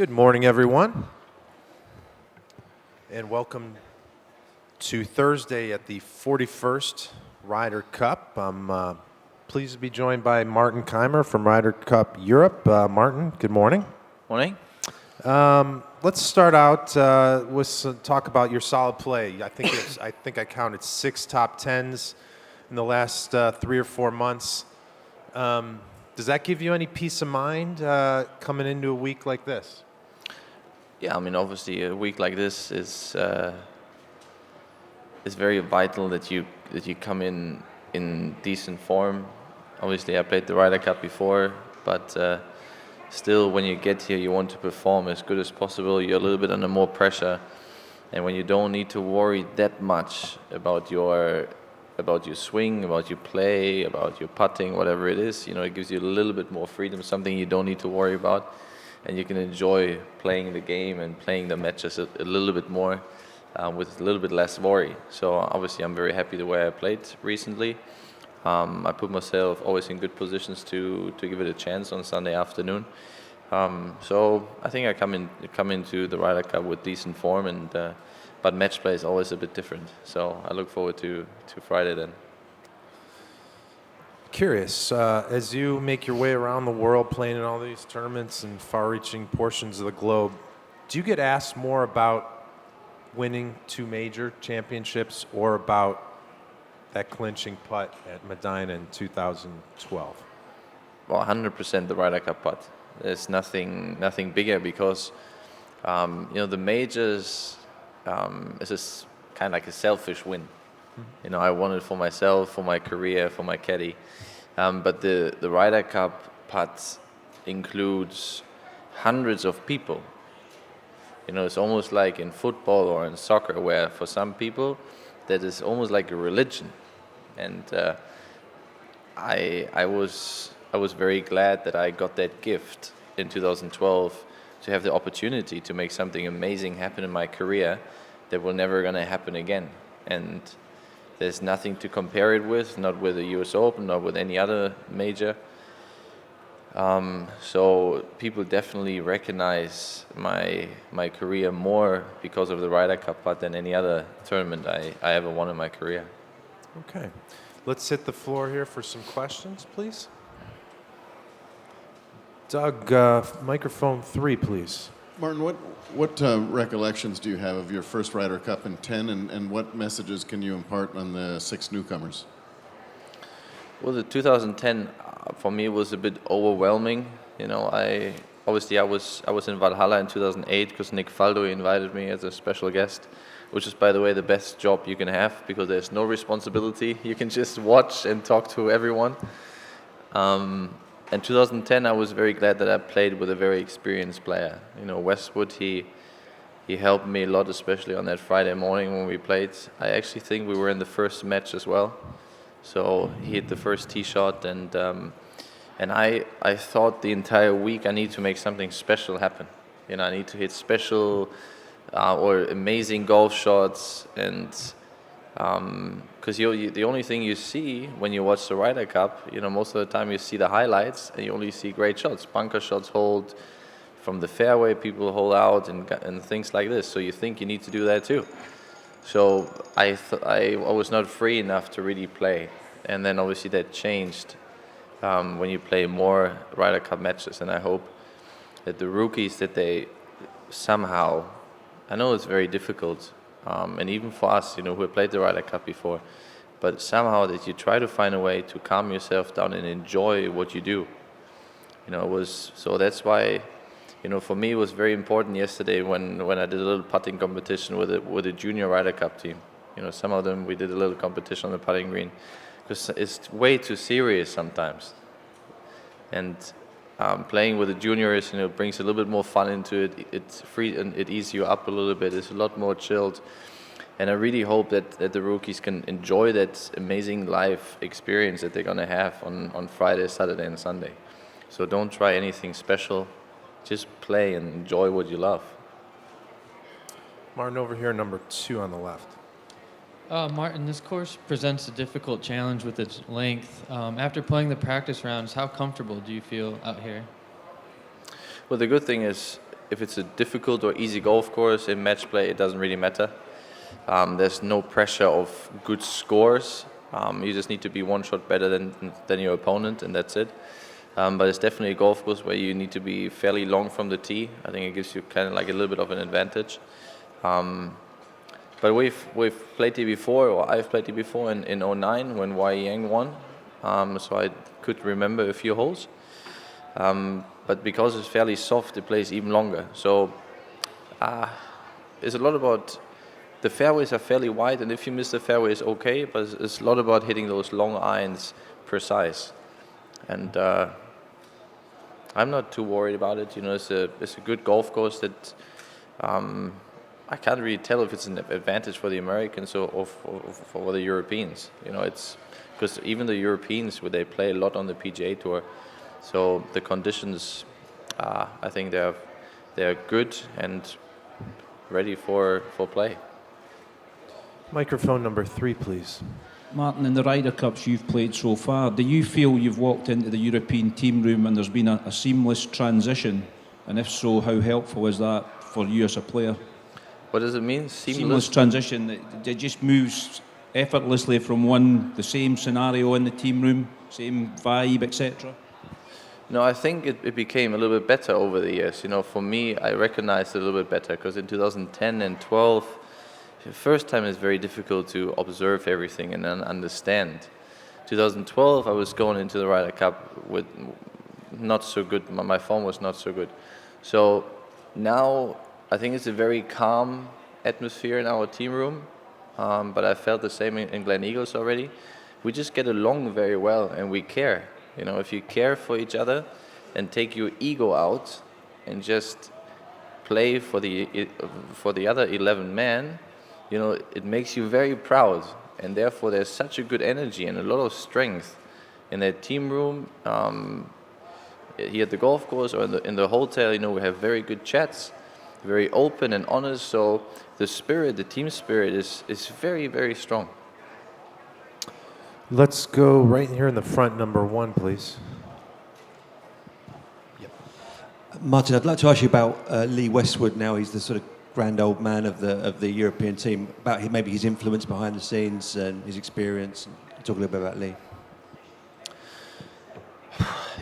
Good morning, everyone, and welcome to Thursday at the 41st Ryder Cup. I'm pleased to be joined by Martin Kaymer from Ryder Cup Europe. Martin, good morning. Morning. Let's start out with some talk about your solid play. I think I counted 6 top tens in the last 3 or 4 months. Does that give you any peace of mind coming into a week like this? Yeah, I mean, obviously, a week like this is very vital that you come in decent form. Obviously, I played the Ryder Cup before, but still, when you get here, you want to perform as good as possible. You're a little bit under more pressure, and when you don't need to worry that much about your swing, about your play, about your putting, whatever it is, it gives you a little bit more freedom, something you don't need to worry about, and you can enjoy playing the game and playing the matches a little bit more with a little bit less worry. So obviously, I'm very happy the way I played recently. I put myself always in good positions to give it a chance on Sunday afternoon. So I think I come into the Ryder Cup with decent form, but match play is always a bit different. So I look forward to Friday then. Curious, as you make your way around the world playing in all these tournaments and far-reaching portions of the globe, do you get asked more about winning 2 major championships or about that clinching putt at Medina in 2012? Well, 100% the Ryder Cup putt. There's nothing bigger because the majors is kind of like a selfish win. I won it for myself, for my career, for my caddy. But the Ryder Cup putt includes hundreds of people. It's almost like in football or in soccer, where for some people that is almost like a religion. And I was very glad that I got that gift in 2012 to have the opportunity to make something amazing happen in my career that will never gonna happen again. And there's nothing to compare it with, not with the US Open, not with any other major. So people definitely recognize my career more because of the Ryder Cup putt than any other tournament I ever won in my career. Okay. Let's hit the floor here for some questions, please. Doug, microphone 3, please. Martin, what recollections do you have of your first Ryder Cup in 10, and what messages can you impart on the 6 newcomers? Well, the 2010 for me was a bit overwhelming. I was in Valhalla in 2008 because Nick Faldo invited me as a special guest, which is, by the way, the best job you can have because there's no responsibility. You can just watch and talk to everyone. In 2010, I was very glad that I played with a very experienced player. Westwood, he helped me a lot, especially on that Friday morning when we played. I actually think we were in the first match as well. So he hit the first tee shot, and I thought the entire week I need to make something special happen. I need to hit special or amazing golf shots, and because the only thing you see when you watch the Ryder Cup, most of the time you see the highlights and you only see great shots, bunker shots, hold from the fairway, people hold out and things like this. So you think you need to do that too. So I was not free enough to really play, and then obviously that changed when you play more Ryder Cup matches. And I hope that the rookies that they somehow, I know it's very difficult. And even for us, who have played the Ryder Cup before, but somehow that you try to find a way to calm yourself down and enjoy what you do. So that's why, for me it was very important yesterday when I did a little putting competition with a junior Ryder Cup team. Some of them we did a little competition on the putting green because it's way too serious sometimes. And playing with the juniors, brings a little bit more fun into it. It's free and it eases you up a little bit. It's a lot more chilled, and I really hope that the rookies can enjoy that amazing live experience that they're gonna have on Friday, Saturday, and Sunday. So don't try anything special. Just play and enjoy what you love. Martin, over here, number 2 on the left. Martin, this course presents a difficult challenge with its length. After playing the practice rounds, how comfortable do you feel out here? Well, the good thing is if it's a difficult or easy golf course in match play, it doesn't really matter. There's no pressure of good scores. You just need to be one shot better than your opponent, and that's it. But it's definitely a golf course where you need to be fairly long from the tee. I think it gives you kind of like a little bit of an advantage. But we've played here before, or I've played here before in 2009 when Wai Yang won. So I could remember a few holes. But because it's fairly soft, it plays even longer. So it's a lot about, the fairways are fairly wide, and if you miss the fairway, it's okay, but it's a lot about hitting those long irons precise. And I'm not too worried about it. You know, it's a good golf course that I can't really tell if it's an advantage for the Americans or for the Europeans. You know, it's because even the Europeans, they play a lot on the PGA Tour, so the conditions, I think they're good and ready for play. Microphone number 3, please. Martin, in the Ryder Cups you've played so far, do you feel you've walked into the European team room and there's been a seamless transition? And if so, how helpful is that for you as a player? What does it mean? Seamless transition. It just moves effortlessly from the same scenario in the team room, same vibe, etc. No, I think it became a little bit better over the years. You know, for me, I recognized it a little bit better because in 2010 and 12, the first time it's very difficult to observe everything and then understand. 2012, I was going into the Ryder Cup with not so good. My form was not so good. So now I think it's a very calm atmosphere in our team room. But I felt the same in Glen Eagles already. We just get along very well and we care. You know, if you care for each other and take your ego out and just play for the other 11 men, you know, it makes you very proud. And therefore, there's such a good energy and a lot of strength in that team room. Here at the golf course or in the hotel, you know, we have very good chats, very open and honest. So the team spirit is very, very strong. Let's go right here in the front, number 1, please. Martin, I'd like to ask you about Lee Westwood now. He's the sort of grand old man of the European team. About maybe his influence behind the scenes and his experience. Talk a little bit about Lee.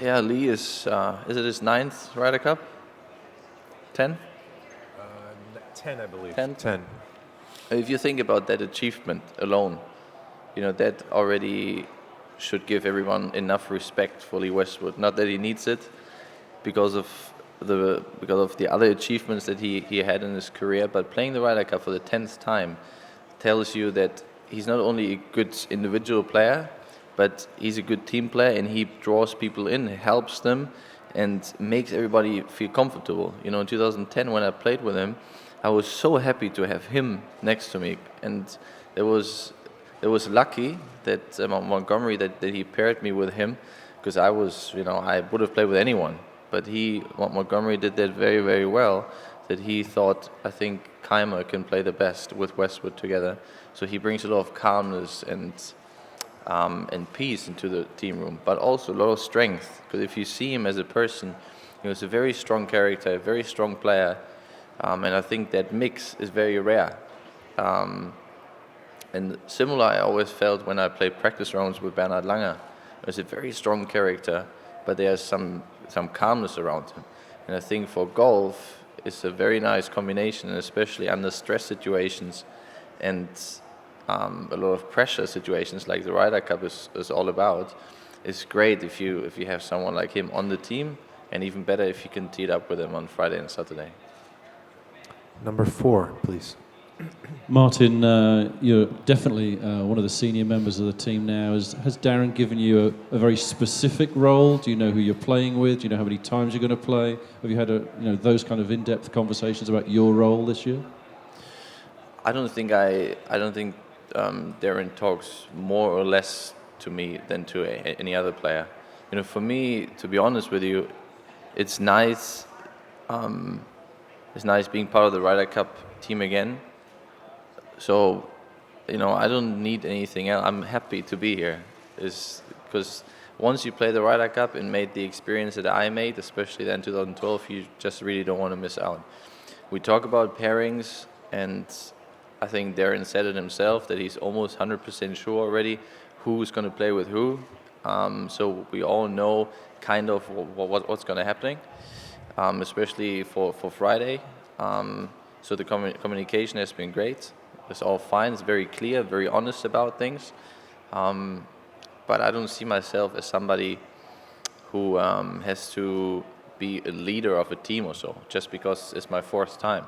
Yeah, Lee is it his 9th Ryder Cup? 10? 10, I believe. 10? If you think about that achievement alone, you know, that already should give everyone enough respect for Lee Westwood. Not that he needs it because of the other achievements that he had in his career, but playing the Ryder Cup for the 10th time tells you that he's not only a good individual player, but he's a good team player and he draws people in, helps them, and makes everybody feel comfortable. You know, in 2010 when I played with him, I was so happy to have him next to me, and it was lucky that Montgomery that he paired me with him, because I would have played with anyone, but Montgomery did that very, very well, that he thought, I think Kaymer can play the best with Westwood together. So he brings a lot of calmness and peace into the team room, but also a lot of strength, because if you see him as a person, you know, he's a very strong character, a very strong player, and I think that mix is very rare. And similar, I always felt when I played practice rounds with Bernhard Langer. He's a very strong character, but there's some calmness around him. And I think for golf, it's a very nice combination, especially under stress situations and a lot of pressure situations like the Ryder Cup is all about. It's great if you have someone like him on the team, and even better if you can tee it up with him on Friday and Saturday. Number 4, please. Martin, you're definitely one of the senior members of the team now. Has Darren given you a very specific role? Do you know who you're playing with? Do you know how many times you're going to play? Have you had those kind of in-depth conversations about your role this year? I don't think Darren talks more or less to me than to any other player. You know, for me, to be honest with you, it's nice. It's nice being part of the Ryder Cup team again. So, you know, I don't need anything else. I'm happy to be here. It's because once you play the Ryder Cup and made the experience that I made, especially then 2012, you just really don't want to miss out. We talk about pairings, and I think Darren said it himself that he's almost 100% sure already who's going to play with who. So we all know kind of what's going to happen, especially for Friday. So the communication has been great. It's all fine. It's very clear, very honest about things. But I don't see myself as somebody who has to be a leader of a team or so, just because it's my fourth time.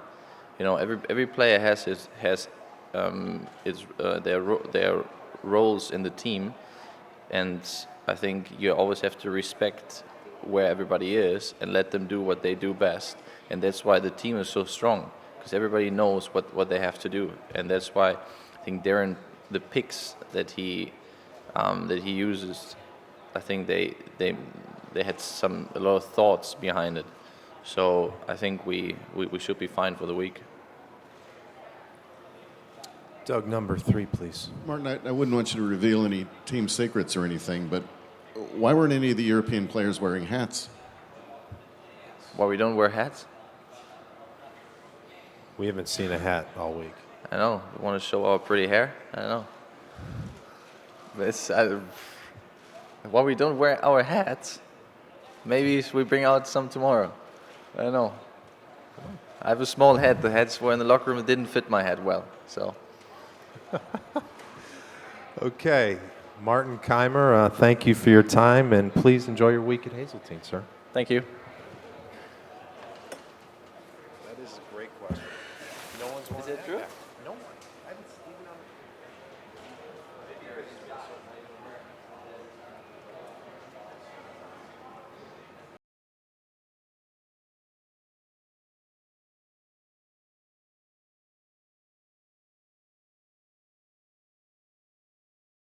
You know, every player has their roles in the team, and I think you always have to respect where everybody is and let them do what they do best. And that's why the team is so strong, because everybody knows what they have to do. And that's why I think Darren, the picks that he uses, I think they had a lot of thoughts behind it. So I think we should be fine for the week. Doug, number 3, please. Martin, I wouldn't want you to reveal any team secrets or anything, but why weren't any of the European players wearing hats? Why we don't wear hats? We haven't seen a hat all week. I know. We want to show our pretty hair. I know. But why we don't wear our hats? Maybe we bring out some tomorrow. I don't know. I have a small head. The hats were in the locker room. It didn't fit my head well. So. Okay. Martin Kaymer, thank you for your time, and please enjoy your week at Hazeltine, sir. Thank you.